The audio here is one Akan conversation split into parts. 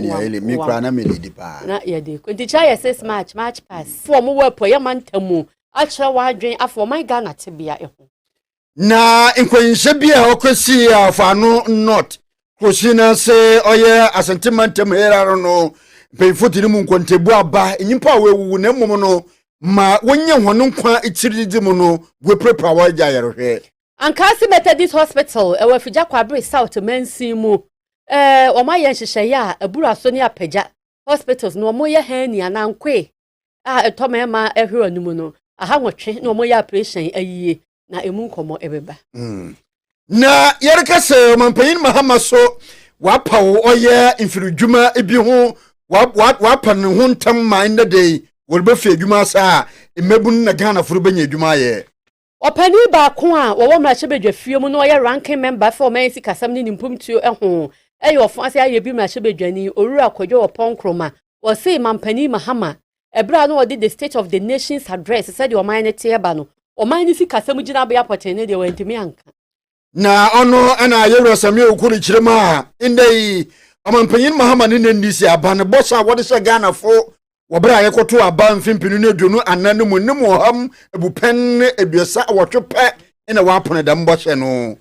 nua ele mi kra na me lady pa na ye de ko nti cha ye 6 March pass for mo we po ye mantamu a kira wa adwen afọ man Ghana tebia eho na nkwenhye bia okwesi afa no not kwosina se oye asentimentum heraro no pefotiri mu nkontebu aba nyimpa wewu na mmom no ma wonye hono nkwa itiridi mu no we prepare wa ja yerehwe Ankasi Methodist Hospital ewe fija kwabre South Mansi mu o ma ye nhyehyeye a ebura so ne apagya hospitals no mo ye hani anankwe etoma ma ehwe anumu no aha nwotwe no mo ye operation ayiye na emu nkomo ebeba na yerekase mampanyin mahama so wapa wo oye infirudwuma ebi ho wapa ne ho ntam man na dey wolbefe adwuma sa emebun na Ghana furu benya adwuma ye opani ba ko a wo mra chebedwa fie mu no ye ranking member for Mensi kasam ni nimpumtuo eho ofo ase aye bi mra chebedwani orura kwadwo oponkroma wo say mampani mahama ebra no wodi the state of the nation's address said o man nete eba no o man ni sikasam gina be apoten ne de wantimi anka na ono ana yero sami okuri kirema indai mampani mahama ne ndisi abane bossa wodi se Ghana fo wobra yekoto aba mfimpinu ne dunu ananu mu nim oham ebupen ebiesa wotwepe ina wapone da mbɔhye no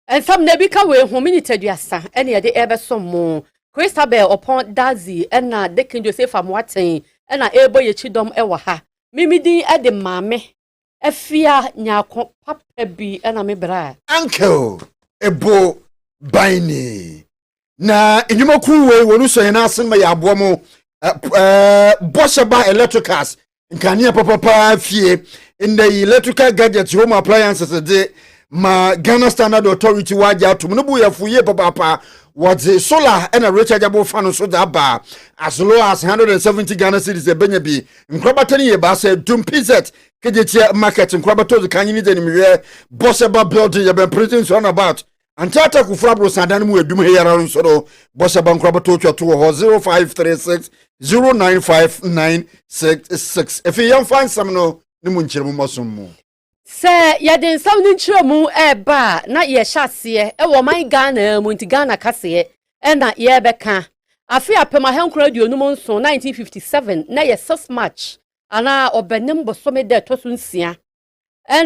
ensam na bi ka we ho minute duasa ene ye de ebesom mo Christabel upon Dazi ena Dekin Joseph Amwaten ena ebo ye chidom ewa ha mimidin ede maame afia nyako papa bi ena me bra uncle ebo baini na enyumaku we wonu so hena asen ma yabo mo Boshaba electricals nkania papa fie in the electrical gadgets home appliances de ma Ghana Standard Authority waja atum no bu yafuye papa what the solar and a rechargeable fan so that bar as low as 170 Ghana cedis e benya bi nkrabatani ye ba say dum pz kejetia market nkrabato de kanyi ni de nimwe Boshaba building ye been printing on about Antata kufrabro sadan mu edum heyara nsoro Boshaba nkrabato twato ho 0536 095966 if you find some no nimu nchiremu mosomu se ya den saw ni nchiremu eba na ye hyase wo man Ghana mu nti Ghana kase na ye beka afi apema henkura duonu mu nso 1957 na ye 6 March ana obenem bosome de tosu nsia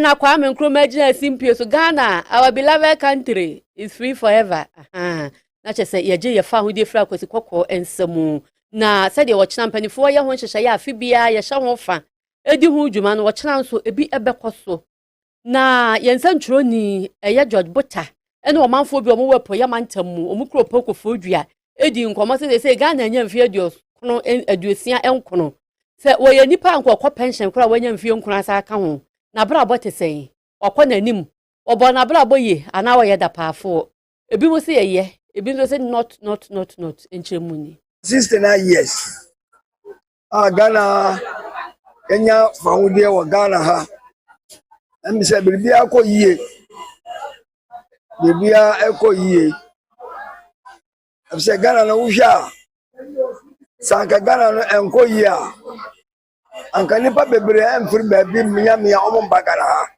na kwa me nkroma agina simpie so Ghana our beloved country is free forever na chese ye je ye fa ho de fra kwesi kokko ensemu na said wo china mpanifo ye ho hyehyɛ ya afi bia ye hye ho fa edi hu dwuma no wo china nso ebi ebekoso na yensa ntwroni eye George Butter ene omanfo bi omo wepo ye mantamu omukro pokofo dua edi nkomo se Ghana anya mfie kono aduosia enkono se wo ye nipa ankokọ pension kora wanya mfie nkono asa aka ho na bra bote sei okọ nanim obo na bra boye ana wo ye da paafo ebi mo se ye ebi so se not enchemuni 69 years. Ghana, Kenya, Famudia, or Ghana, ha. And Mr. Bibia ko ye. Bibia eko ye. I'm saying Ghana no usha. Sanka Ghana no enko ye. Anka nipa bebre em free baby miya omo bagara.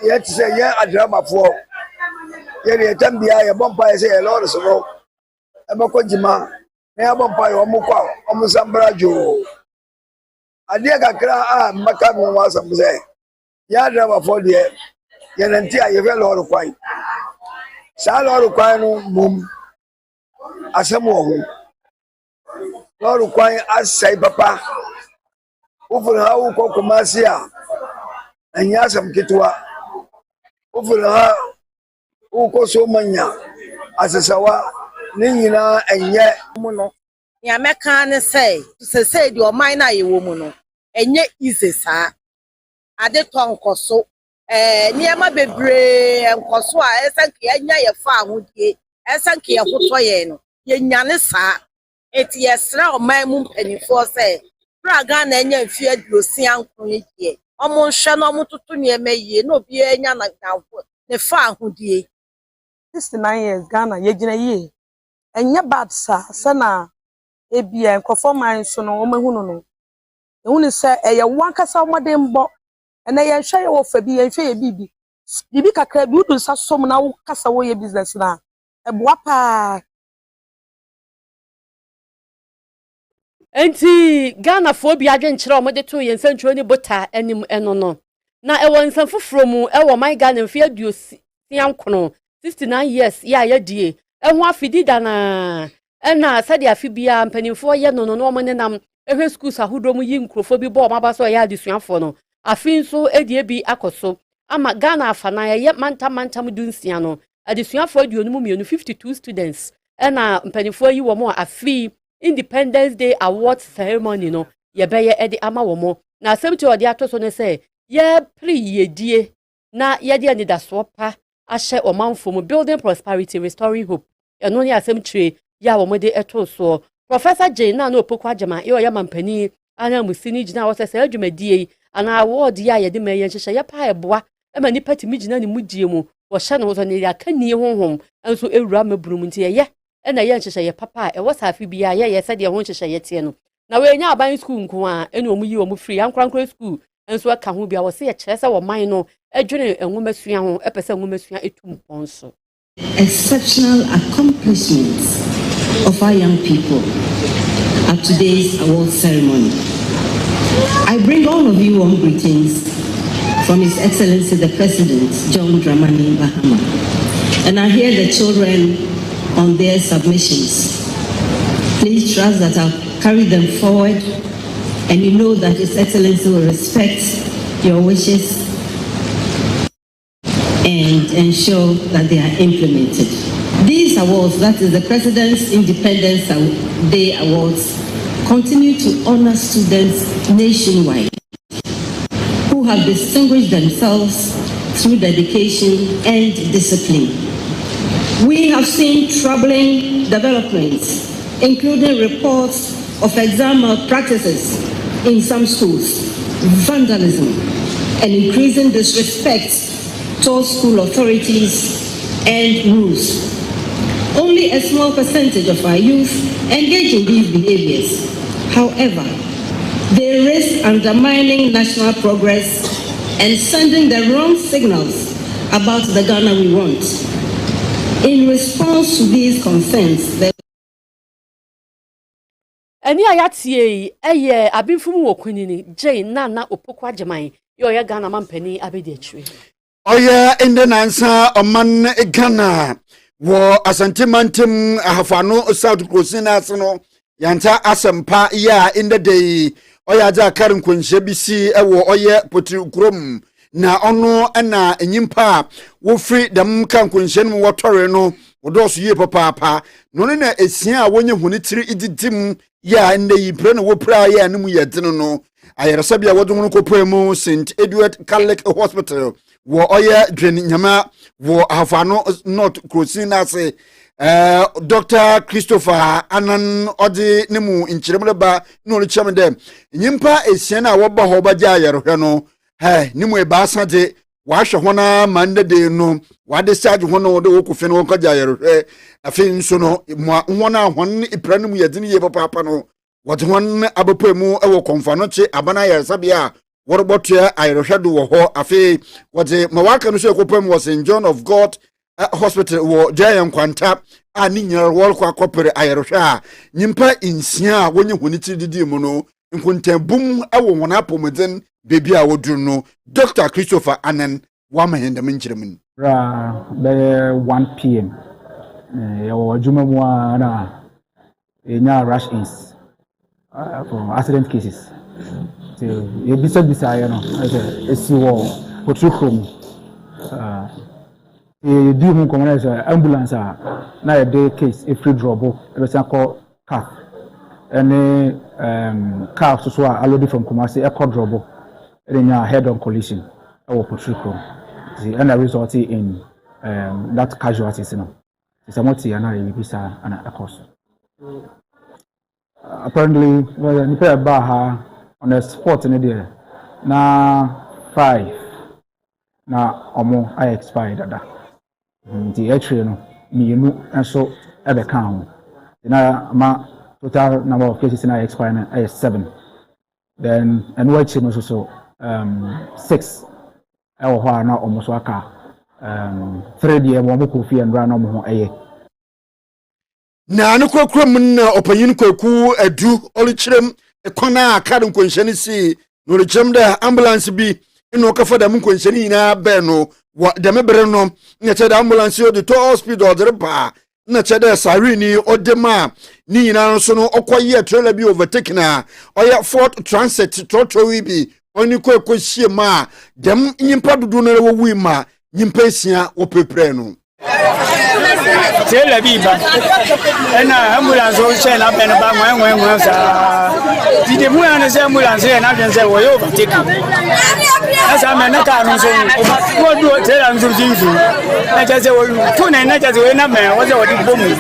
Yet say ye adrama for. Ye tambia ye bompa say a lot so. Ebako jima. Ya bompa yo mukwa omusambra jo ade kakra maka mo wasam se ya driver for the ye nanti aye fe lord kwai sa lord kwai no mum asemo ho lord kwai asai papa ufuru ha u kokomasi anya asam kitwa ufuru ha u ko so manya asesawa ninyina enye mu no ya meka ne say di o man na ye wo mu no enye ise saa ade tonkoso niema bebre enkoso a esanke anya ye fa ahodie esanke ye hoto ye no ye nyane saa eti yesra o man mu mpanifo say bra Ghana anya mfi aduosia nkon ye omo nhwe no omo tutu niema yie na obi anya na ne fa ahodie 69 years Ghana ye gina yie enye bad sa na ebia enkoforman so no omahunu no ehunu se eye wankasa omode mbo ene ye hwe ye wo fa bi ye hwe ye bibi kakra bi udu sa som na wo kasa wo ye business na eboa pa enti Ghana fo bi adwenkyerɛ o mode to yɛn santro ni bota anim eno no na ɛwɔ nsɛm foforo mu ɛwɔ my Ghana mfe aduosia nkono 69 years ya die ɛho afidi dana ɛna sɛde afibia mpanimfo yɛ no ɔmo nenam ehwe schools ahodo mu yi nkrofo bi bɔ ɔmo aba so yɛ adesuafo no afin so edie bi akoso ama Ghana afana yɛ mantam dunsia no adesuafo aduonum mienu 52 students ɛna mpanimfo yi wɔ mo afi Independence Day Awards ceremony no yɛbɛyɛ ɛde ama wɔ mo na asɛm ti ɔde ato so ne sɛ yɛ pri yedie na yɛde anidaso pa ahyɛ ɔmanfo mu building prosperity restoring hope ɛno ne asɛm tire ya wɔ mo de ɛto so Professor Jane na opoku agema yɛ ɔyɛ mampani ana musini gyina wɔ sɛ adwumadie ana award ya yɛde ma yɛn hyehyɛ yɛ pa ɛboa ɛma nipa timi gyina ne mu die mu wɔhyɛ no so ne yakani honhom nso ewura mabrum nti yɛ ɛna yɛn hyehyɛ yɛ papa ɛwɔ safi bia yɛ sɛ de ho hyehyɛ yɛ tie no na we nya aban school nko a ɛna ɔmu yi ɔmu free ankorankora school nso aka ho bia wɔ sɛ yɛ kyerɛ sɛ wɔ man no adwene enwomasua ho ɛpɛ sɛ enwomasua etum pɔn so exceptional accomplishments of our young people at today's award ceremony. I bring all of you warm greetings from His Excellency the President, John Dramani Mahama. And I hear the children on their submissions. Please trust that I'll carry them forward, and you know that His Excellency will respect your wishes and ensure that they are implemented. These awards, that is the President's Independence Day Awards, continue to honor students nationwide who have distinguished themselves through dedication and discipline. We have seen troubling developments, including reports of exam malpractices in some schools, vandalism, and increasing disrespect towards school authorities and rules. Only a small percentage of our youth engage in these behaviors. However, they risk undermining national progress and sending the wrong signals about the Ghana we want. In response to these concerns, Eni ayatie eye abinfumu wokunini Jane na opoku ageman yo Ghana mampani abedi atwe. Oya ende nansa oman Ghana wo asantimantem ahafano South Coast no yanta asempa ya ende day oya ja karin kunhye bisi ewo oye potri krom na ono na enyimpa wo free dem kan kunhye no wotore no wodoso ye papa no ne na esia a wonye huni tiri ididim ya ende yipre no wo pra ya nemu yedene no ayeresabia wodun ko premu St Edward Catholic Hospital wo oye dwen nyama wo ahafano North Krosina se Dr. Christopher Anan odi nemu inchiremba no cham dem nyimpa esia na wo ba ho ba ja ayerhwe no nemu e ba sade wa hwe hona mande de no wa de charge hono de wo kofe no ko ja ayerhwe afi nso no hona hon ipra nemu yedini ye papa no wode hon abapemu e wo konfa no che abana yeresabia worbotua ayerhwe do wo ho afi wode mawaka no so ekopem was in John of God hospital wo Giant Kwanta ani nyara wol kwa kopere ayerhwe a nyimpa insia a wonye honiti didi mu no nkuntabum awo wona apomeden bebi a woduru no Dr. Christopher Anan wa mahenda menchirem ra be 1 p.m. Yawo adwuma mu na enya rush ins for accident cases so e bisa ya no esi wo potrukom di hu komunisa ambulance na e dey case e free drobo e be say call car any car so already from Kumasi e call drobo e nya head on collision e wo potrukom and result in that casualties no it's a multi and I visa and a cost apparently well ni pay ba on the spot in there na 5 na omo I expired that the actually no mienu enso e be kan ho na ma total number of cases na expire na 7 then and what no so 6 e wo ho na omo so aka 3 die mo ko fi and run omo ho eye na ne kokoro mun na opanyin kwaku adu olichirem ekwana akade nkwanhyene si no olichirem da ambulance bi ino kafa da mun nkwanhyene ina be no da mebere no na che da ambulance o de to hospital de pa na che da sarini odema ni ina so no okoye trailer bi overtake na oya Ford Transit trotro wi bi oni kwaku hie ma dem nyimpa dudu na wo wi ma nyimpa sia opepre no c'est la vie ba ena ambulance o che na ben ba ngwen sa di de mu ana se ambulance na den se wo yo ba take asa me na ka no so wo do te la nzu jinzu na ja se wo tu na ja se wo na me wo se wo di bomu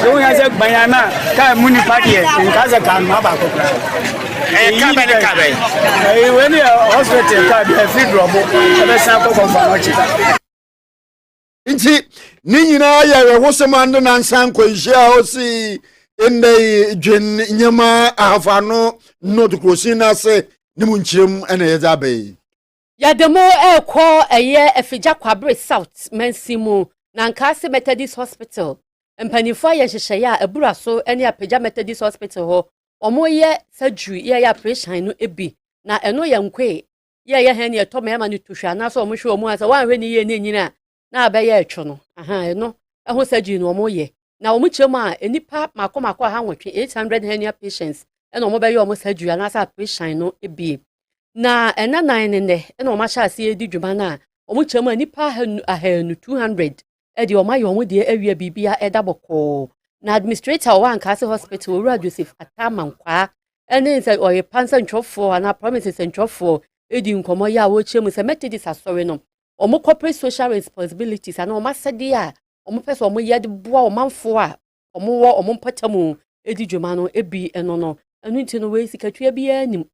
so ya se gbanya na ka mu ni party en ka se ka ma ba ko ka be we ni hospital ka be free drobo e be sa ko ko fa no Inti ni nyina ya wosema ando na nsan kwanhia osi ende dwen nyama ahafano no to krosi na se ni munchirem ena ye zabe ya demo ekọ eye efija kwabre south mensimu na nkase Methodist hospital empanifo ya hyehyɛ ya abura so ene apija Methodist hospital ho omoye surgery ya operation no ebi na eno ya nkwe ya he ne etoma ma no tuhwa na so omohwe omo asa wanhwe ni ye ne nyina na abɛyɛ etwo no eno ɛho surgery no omo ye na omo kyerem a enipa makɔ ha nwotwe 800 hernia patients ɛna omo bɛyɛ omo surgery na sa operation no ebie na ɛna nan ne ɛna omo ahyɛ ase edi dwuma na omo kyerem a enipa ahanu 200 ɛde omo ayɛ omo de awia bibia ɛda bɔkɔ na administrator wa Nkase hospital Owura Joseph Atamankwa ɛne sɛ ɔyɛ pansa ntwɔfo na promises ntwɔfo edi nkɔmɔ ya wo kyerem sɛ Methodist asɔre no omo corporate social responsibilities ana omo asede a omo pese omo yede boa omanfo a omo wo omo mpatamu edi dwuma no ebi eno no enu nti no we sikatwa bia anim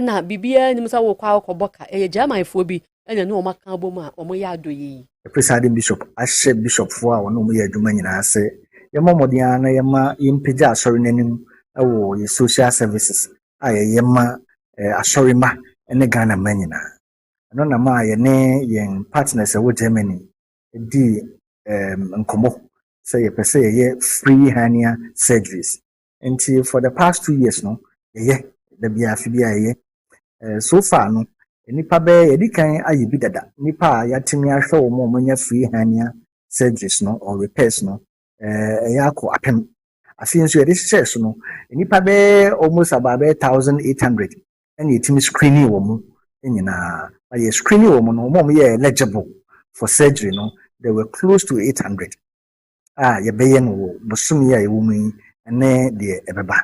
na bibia anim sa wo kwa akɔbɔka eye jamanfo bi ena no omo aka bom a omo ya adoyi presiding bishop ashe bishop fo a wono omo ya dwuma nyina ase yema modia na yema yimpeja asɔre nanim ɛwɔ ye social services a yema asɔre ma ene Ghana manyina no na ma ye ne yen partners wo Germany di nkomo say ye pese ye free hernia surgeries and for the past 2 years no ye da bia fi bia ye so far no nipa be ye di kan ayi bi dada nipa ya timi ahwe wo mo nya free hernia surgeries no or repairs no ya ko apem afien so ye di share no nipa be almost about 1800 and ye timi screening wo mo nyina a screening woman no eligible for surgery no they were close to 800 ye be no bosumi ya woman ene de ebeba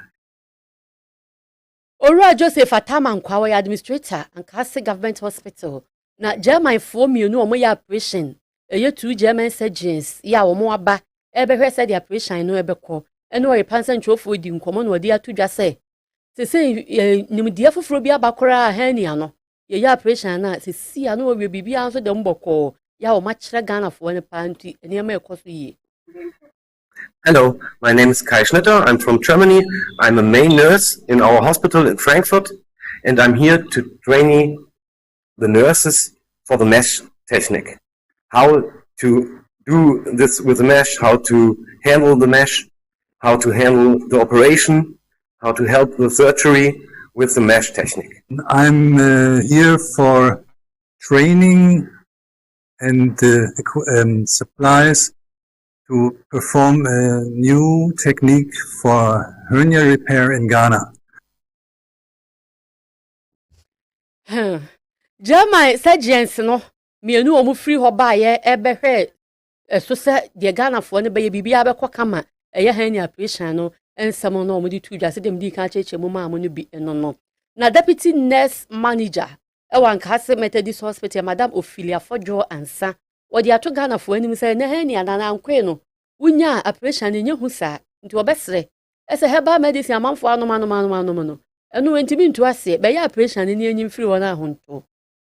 Owura Joseph Atamankwa wa administrator Nkase government hospital na German for mienu omo ya operation eye 2 German surgeons ya omo aba ebehwe se the operation no ebekọ ene o repansa ntwofo di nkomo no de atudwa se nimdia foforo bi abakora hernia no ye ya operation na se si ano we bibia so de mboko ya o ma kire Ghana fo ne panti ene ma ekoso yi. Hello, my name is Kai Schnitter. I'm from Germany. I'm a main nurse in our hospital in Frankfurt, and I'm here to train the nurses for the mesh technique. How to do this with the mesh, how to handle the mesh, how to handle the operation, how to help the surgery with the mesh technique. I'm here for training and supplies to perform a new technique for hernia repair in Ghana. German surgeons no mienu omu free ho ba ye ebehwe so se de Ghana fo ne be bibia bekọ kama eye hernia operation no ensem no omu di tu dwa se dem di kan cheche mu ma no bi eno no na deputy nurse manager ewa Nkase Methodist Hospital Madam Ophelia Fojo ansa wodi ato Ghana fo anim se ne hernia na nkwe no wunya operation nye hu sa nti obesre ese heba medicine amanfo anoma no enu ntimi ntu ase be ya operation ni enyim free wona ahonto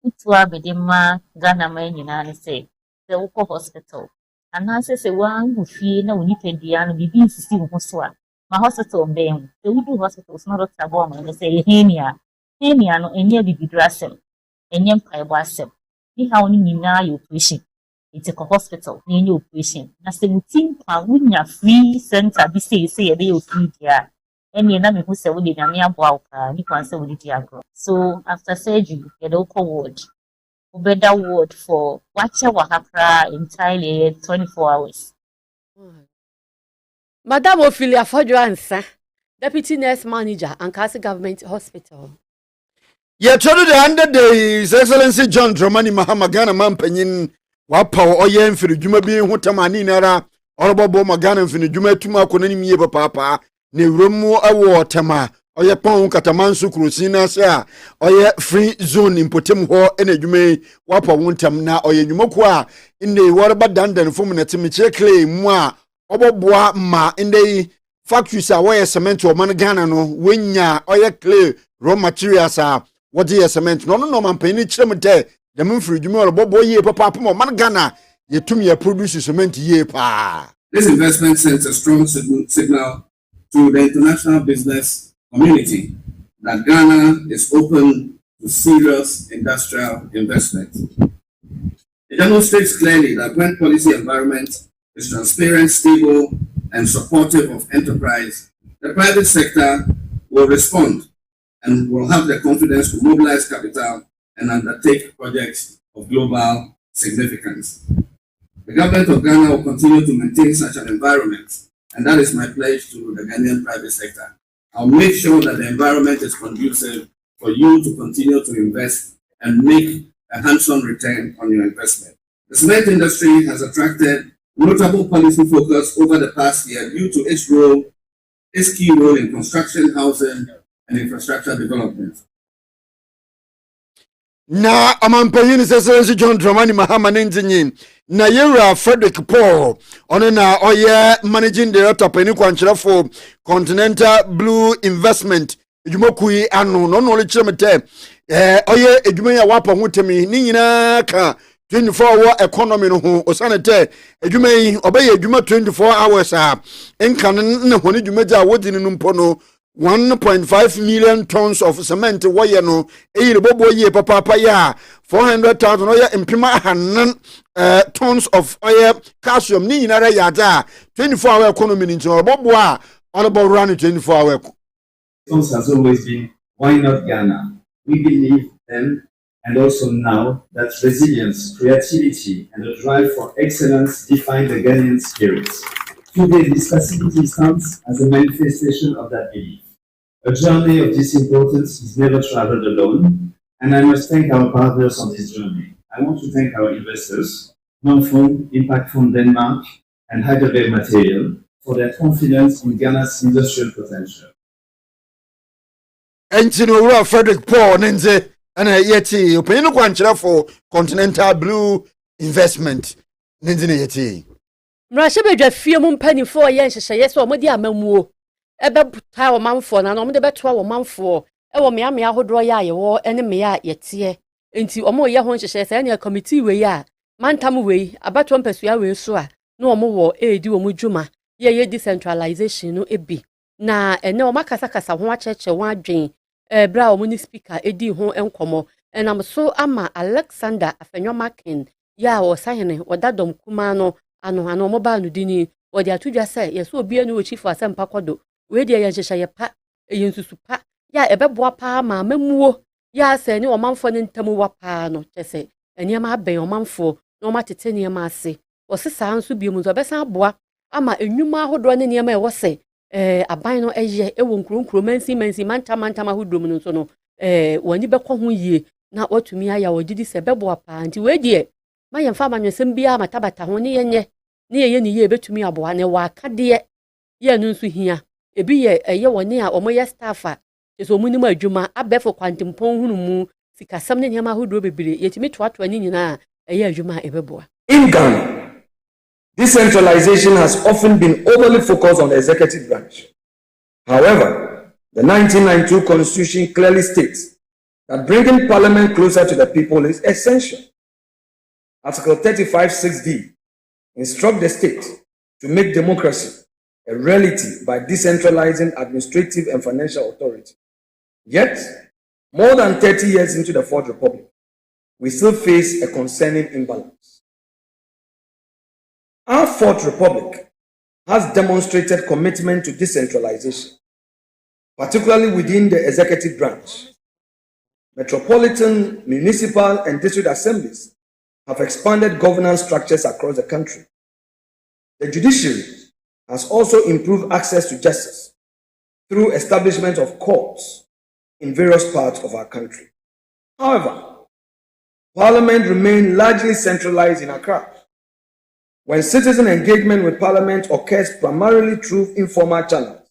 ntu abedema Ghana ma nyina ne se ukọ hospital anase se wan hu fie na onipadia no bibi nsisi ho so a ma hospital mbem se wudu hospital so no doctor bo ma se hernia no enye bibidrasem enye mpaebo asem ni ha oni nyina yo operation It's a hospital, any operation. Na se mutim pa wunya free center bi say ye dey free there. Any na me who say we dey nyame aboa ka ni kwan say we dey agro. So after surgery, you dey call ward. Better ward for watch wahakra entirely 24 hours. Madam Ophelia Fodransa, Deputy Nurse Manager, and Kasi Government Hospital. Yeah, told the 100 days, Excellency John Dramani Mahama Ghana Mampenyin, Wapa or Yen for the Juma being Hutamani Nara, or Bobo Magana for the Juma Tuma Konani Papa, Ne Romo Award Tama, or your Pon Katamansu Crusina, sir, or your free zone in Potem Ho, and a Jume, Wapa Wuntam na, or your Jumokwa, in the Waterba Dandan Fumina Timiche Clay, Moi, Oboboa Ma, in the factories are where cement or Managana no, Winya, or your clay, raw materials are. What is cement? No, man, penny chemate. The moon for you more bobo ye papa more man ye to me a produce cement ye pa. This investment sends a strong signal to the international business community that Ghana is open to serious industrial investment. It demonstrates clearly that when policy environment is transparent, stable, and supportive of enterprise, the private sector will respond and will have the confidence to mobilize capital and undertake projects of global significance. The government of Ghana will continue to maintain such an environment, and that is my pledge to the Ghanaian private sector. I'll make sure that the environment is conducive for you to continue to invest and make a handsome return on your investment. The cement industry has attracted notable policy focus over the past year due to its key role in construction, housing, and infrastructure development. Na amampanyin Excellency John Dramani Mahama Ninjin na Yera Frederick Paul on na oye managing director penny kwanchira for Continental Blue Investment edwumakui anu no no le chemete oye edwuma ya wapa hotemi ni nyina ka 24 hour economy no ho osanete edwuma yi obeye edwuma 24 hours a enka ne hone edwuma wodi ne numpo no 1.5 million tons of cement woye no eyire bobo ye papa ya 400,000 oye impima hanan tons of oye calcium ni nyinara yada 24 hour economy ni nti bobo a all run 24 hour. Has always been, why not Ghana? We believe then and also now that resilience, creativity, and a drive for excellence define the Ghanaian spirit. Today, this facility stands as a manifestation of that belief. A journey of this importance is never traveled alone, and I must thank our partners on this journey. I want to thank our investors, Non-Fund, Impact Fund Denmark, and Heidelberg Material for their confidence in Ghana's industrial potential. Entino Frederick Paul Nenze and yeti opinion kwanchira for Continental Blue Investment Nenze yeti. Mrashe bedwa fie mu mpanifo ye nhyehyeye so omodi amamuo ebe ta wo manfo na no omde beto wo manfo e wo mea ahodo ya yewo ene mea yete enti omo ye ho nhyehyeye se na committee we ya mantam we abato mpasua we so a na omo wo edi wo mu dwuma ye decentralization no ebi na ene o makasa ho acheche ho adwen bra o ni speaker edi ho enkomo enam so ama Alexander Afenyomakin ya wo sahene wodadom kuma no ano mobile no dini wodi atudwa se yeso obi anu chief asempa kodo we de ye hyehye pa yensusu pa ya ebeboa pa ma mamuo ya se ni omanfo ne ntamu wa pa no chese eniema aben omanfo no matete niema ase osesa nso biemu zo besa aboa ama enwuma ahodo ne niema e wose aban no eye ewo nkronkro mansi mantama hodom no so no wani bekọ ho yie na watumi aya wodidi se beboa pa nti we de ma yemfa manwesem bia matabata ho ne yenye ne ye ne ye betumi aboa ne wa akade ye no nso hia ebi ye eye woni a omoye staffa eso munim adwuma abefo kwantempon hunu mu sikasam ne nyama hodro bebire yetimi toato ani nyina eye adwuma ebeboa. In Ghana, decentralization has often been overly focused on the executive branch. However, the 1992 Constitution clearly states that bringing parliament closer to the people is essential. Article 35(6)(d) instructs the state to make democracy a reality by decentralizing administrative and financial authority. Yet, more than 30 years into the Fourth Republic, we still face a concerning imbalance. Our fourth republic has demonstrated commitment to decentralization, particularly within the executive branch. Metropolitan, municipal, and district assemblies have expanded governance structures across the country. The judiciary has also improved access to justice through establishment of courts in various parts of our country. However, Parliament remains largely centralized in Accra. When citizen engagement with Parliament occurs primarily through informal channels.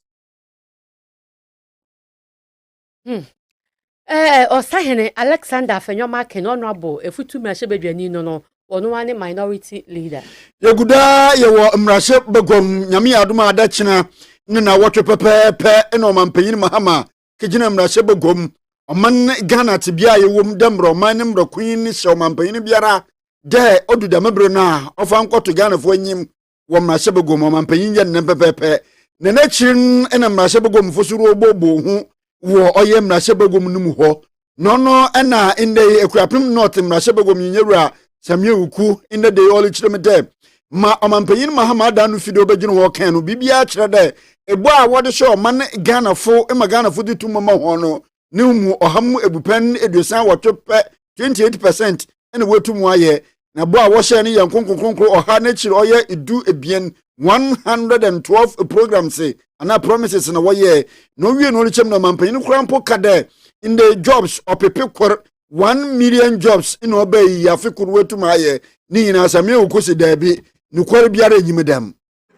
Osahene Alexander Fenyoma Ken Honorable Efutu Mrashebedwani no ono wane minority leader. Yeguda yewo mrashe begom nyame adoma adachina ne na wotwe pepepe eno mampanyin mahama kegina mrashe begom oman Ghana tibia yewom demro man mro queen ni hye mampanyin biara de oduda mebro na ofa nkoto Ghana fo anyim wo mrashe begom mampanyin ye ne pepepe ne na chirin ena mrashe begom fo suru obobo hu wo oye mrashe begom numu ho nono ena inde ekurapim north mrashe begom nyewura Samye uku in the day all chirem de ma omampanyin Mahamada no fido begino wo kan no bibia kire de ebo a wode show man Ghana fo Ghana fo ditu mama ho no ne mu ohamu ebupen edusan wotope 28% ene wetu aye na bo a wo share ne yankonkonkro oha na chire oye edu ebien 112 programs ana promises na wo ye no wie no chem na omampanyin krampo kade in the jobs opepekor 1 million jobs in obey yafikuru wetu maye ni nyina samye ukosi dabi nukware biara enyimedam.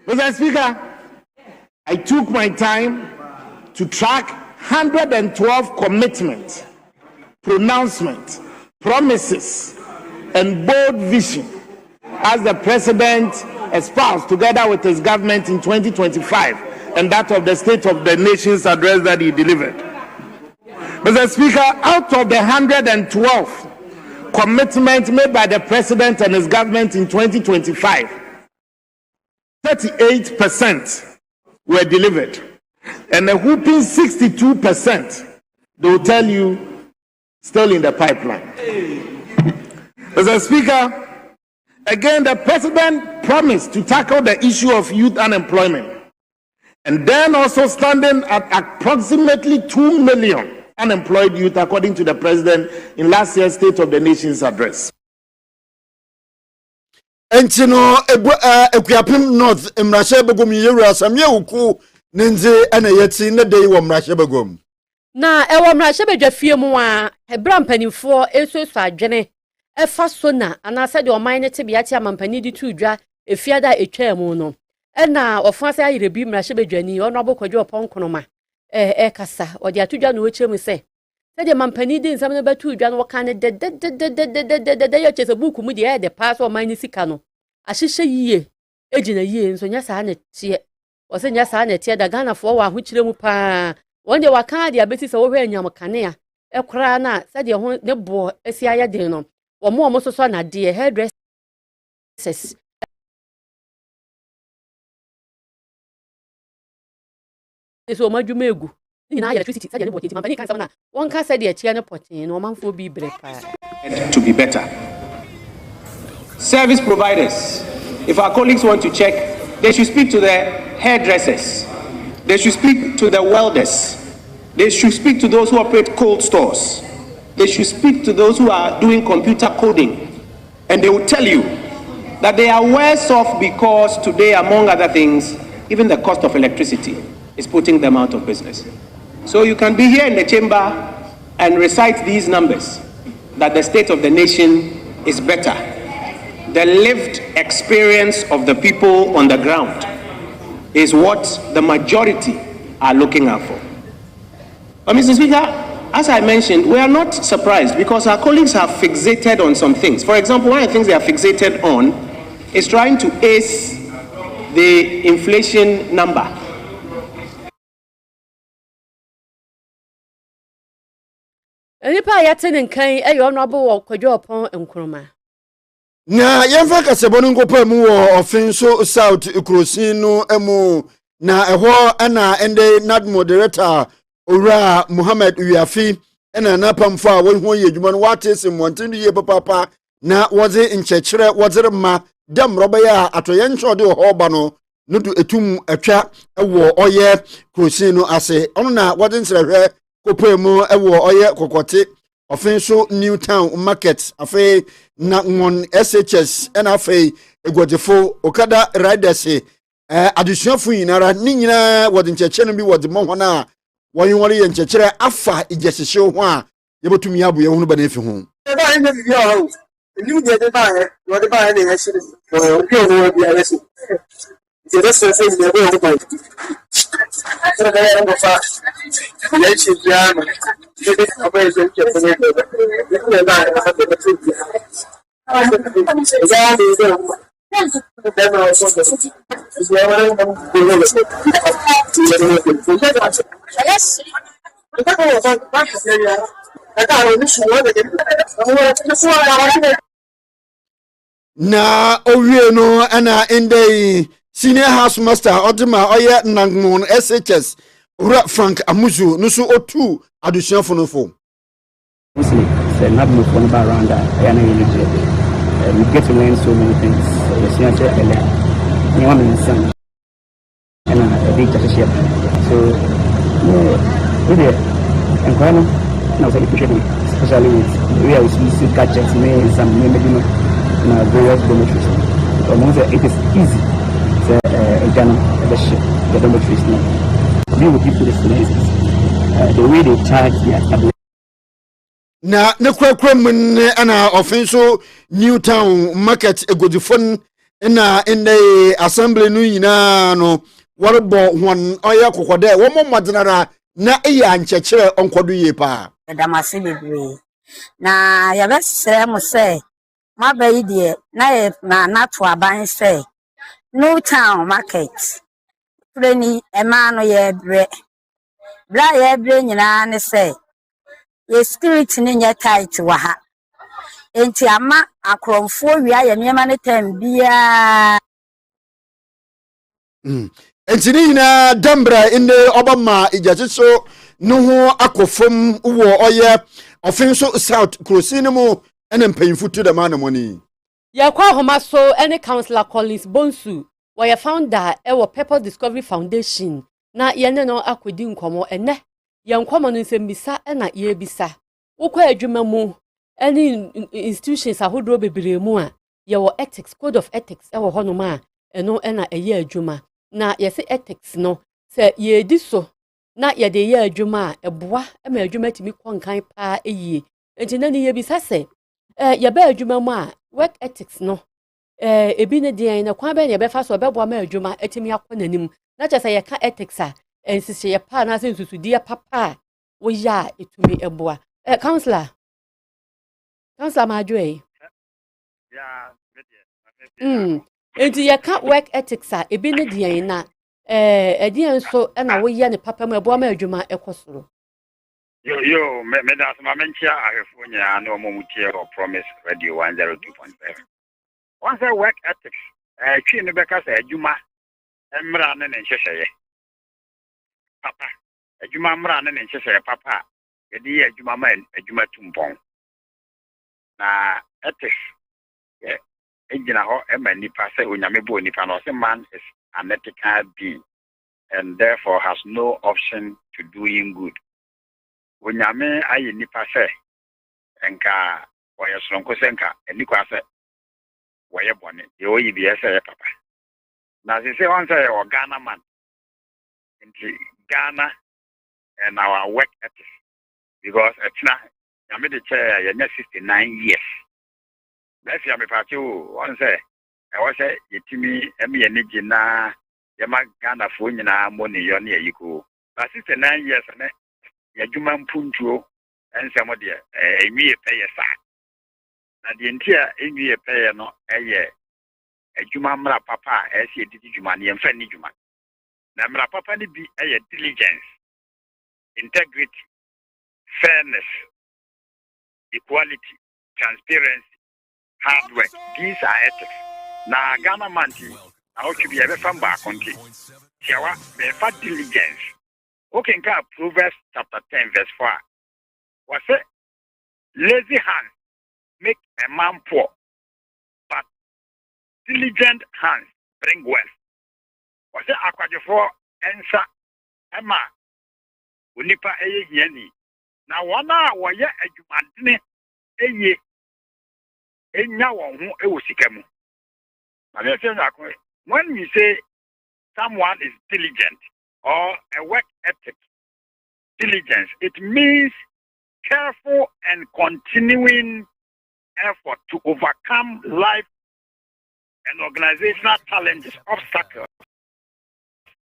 Mr. Speaker, I took my time to track 112 commitments, pronouncements, promises, and bold vision as the President espoused together with his government in 2025 and that of the State of the Nation's address that he delivered. Mr. Speaker, out of the 112 commitments made by the President and his government in 2025, 38% were delivered. And a whooping 62%, they will tell you, still in the pipeline. Mr. Speaker, again, the President promised to tackle the issue of youth unemployment, and then also standing at approximately 2 million unemployed youth, according to the President in last year's State of the Nation's address. Entino ekuapim north mrashe begom yewura samye uku nenze ene yeti ne dey wo mrashe begom Na ewo mrashe bedwafie mu a ebra mpanimfo esoso adwene efa so na anase de oman ne tebia ti amampani di tudwa efiada etwa mu no ena ofanse ayirebi mrashe bedwani ono abokwadwo ponkonoma kasa odi atudwa no wechemu se de mampani di nsam no batudwa no woka ne de yo chese buku mu de de pass o mani sika no ahihye yiye ejina yiye nso nya saa ne tie o se nya saa ne tie da Ghana fo wa ahokyire mu pa wonde waka de abeti se wo hwe anyam kanea ekora na se de ho ne bo esi aye den no wo mo soso na de hairdressers eso madwuma egu na electricity said the body company can say na one can say the chair no potin no man for be break to be better. Service providers, if our colleagues want to check, they should speak to the hairdressers, they should speak to the welders, they should speak to those who operate cold stores, they should speak to those who are doing computer coding, and they will tell you that they are worse off because today, among other things, even the cost of electricity is putting them out of business. So you can be here in the chamber and recite these numbers, that the state of the nation is better. The lived experience of the people on the ground is what the majority are looking out for. But Mr. Speaker, as I mentioned, we are not surprised because our colleagues have fixated on some things. For example, one of the things they are fixated on is trying to ace the inflation number. Enipa ya tene nkan honorable wo kwadwo opon enkroma na yemfa kasebo no ngopa mu wo ofenso south ikrosin no emu na eho ana ende nad moderator owura Muhammad Uyafi ena na pamfa wo ho ye adwuma no watese monten ye papa na woze nchekere wozere ma dem robeya atoye ncho de ho ba no no do etum atwa ewo oye krosin no ase ono na wode nsrehwe kopemu ewo oye kokote ofin so Newtown market afi na ngon SHS na afi egwodefo okada riders adusuafo yinara ni nyina wode ncheche no bi wode mo hona wonwore ye nchechere afa ijesehye ho a yebotumi abo ye hunu ba na efi ho na owie no ana indei senior house master odima oye nangmon SHS ura Frank Amuzu no so otu adusuafo no fo say not move on around that we get to learn so many things you want me son and a big share so and now say especially with we are see gadgets me some maybe various dormitories. It is easy to Ghana the dormitories now. Deal with people the way they charge their tablet. Na ne kwakwamun ana offenso Newtown market egodifon na in the assembly no nyina no warbo hon oya kokode wo momadnara na eya nchechere onkodo ye pa. Damase bebre. Na ya besere mo say mabayi de na to aban say Newtown market freni ema no ye bre bra ye bre nyina ne say ye spirit ni nya tight wa ha enti ama akromfo wia ye niema ne tambia enti ni nyina dambra inde obama ijachiso no ho akofom wo oye ofenso south krosini mu ene mpanyimfo to the man money ya kwa homa so any councillor Collins Bonsu where founder ewo Purpose Discovery Foundation na yene no akwedi nkomo ene ye nkomo no nsembisa na ye bisa ukwa adwuma mu any institutions ahodro bebere mu a ye wo ethics code of ethics ewo hono ma eno na eye adwuma na ye se ethics no se ye di so na ye de ye adwuma eboa ma adwuma timi kwankan pa eyie enti na ni ye bisa se ye ba adwuma mu a work ethics no ebi ne dia na kwan be ne be fa so be boa ma adwuma etimi akonanim na che se ye ka ethics a ensise ye pa na se nsusudie papa wo ya etumi eboa counselor Madwe enti ye ka work ethics a ebi ne dia na edian so na wo ye ne papa ma eboa ma adwuma ekosoro yo me da sama menchia ahefo nya na omomutie o Promise Radio 102.7 once work ethics twi ne beka sa adwuma emra ne nhyehyeye papa adwuma mra ne nhyehyeye papa ye di adwuma ma adwuma tumpon na ethics ejina ho ema nipa se onyame bo nipa no se man is an ethical being and therefore has no option to doing good. Onyame aye nipa se enka woye sonko senka enikwa se woye bone ye oyi bi ese papa na se once o Ghana man in Ghana and our work ethics because etina yame de chair ye 69 years that's yame party once e was say yetimi eme ye nigi na yema Ghana fo nyina money yo na yiko but 69 years na yadwuma mpuntuo ensemo de enwie peye sa na de ntia enwie peye no eye adwuma mra papa ese edidi dwuma ne yemfa ni dwuma na mra papa ni bi eye diligence, integrity, fairness, equality, transparency, hard work. These are ethics. Na Ghana manti na otu bi ebe famba akonti tiawa be fa diligence. Okay, in Proverbs chapter 10 verse 4. What say? Lazy hands make a man poor, but diligent hands bring wealth. Was it aquajifo ensa ema unipa eye hiani. Na wana waye adwumadene eye enya won ho ewo sikamu. When we say someone is diligent or a work ethic, diligence, it means careful and continuing effort to overcome life and organizational challenges, obstacles,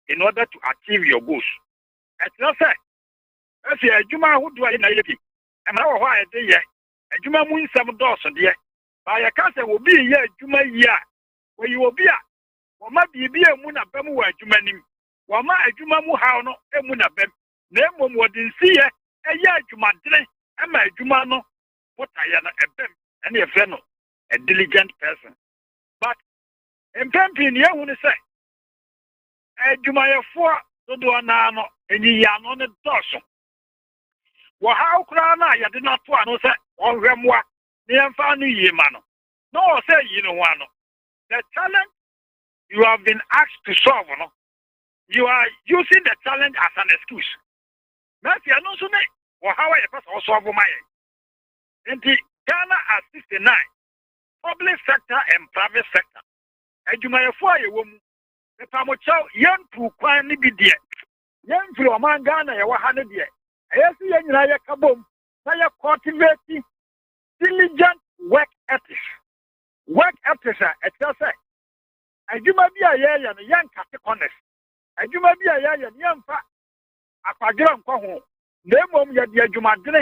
in order to achieve your goals. As I say, as a Juma who do I in a lady, and how I day, a Juma moon some doors on the by a castle will be here, Juma year, where you will be at. Wama bibia mu na bem wa adwumanim wama adwumamu haw no emu na bem na emom wodinsi ye eye adwumadene ama adwuma no potaya na ebem ene efe no a diligent person. But empempin ye hu ne say adwumayefo dodo na no enyiya no ne doso wo haw kra na yade na to ano say ohwemwa ne yemfa no yie ma no say yi no wa no the challenge you have been asked to solve, no? You are using the challenge as an excuse. Maybe I know so many. Or how I pass also solve my. In the Ghana at 69, public sector and private sector. And you may afford a woman. The Pamocho, young to quietly be dear. Young to a man Ghana, you were 100 years. I see young Raya Kabum, Raya cultivating diligent work ethics. Work ethics, it's just say. Adwuma bi a yɛyɛ no yɛnkate kɔnɛs adwuma bi a yɛyɛ no yɛmfa akwadwerɛ nkɔ ho na mmom yɛde adwumadene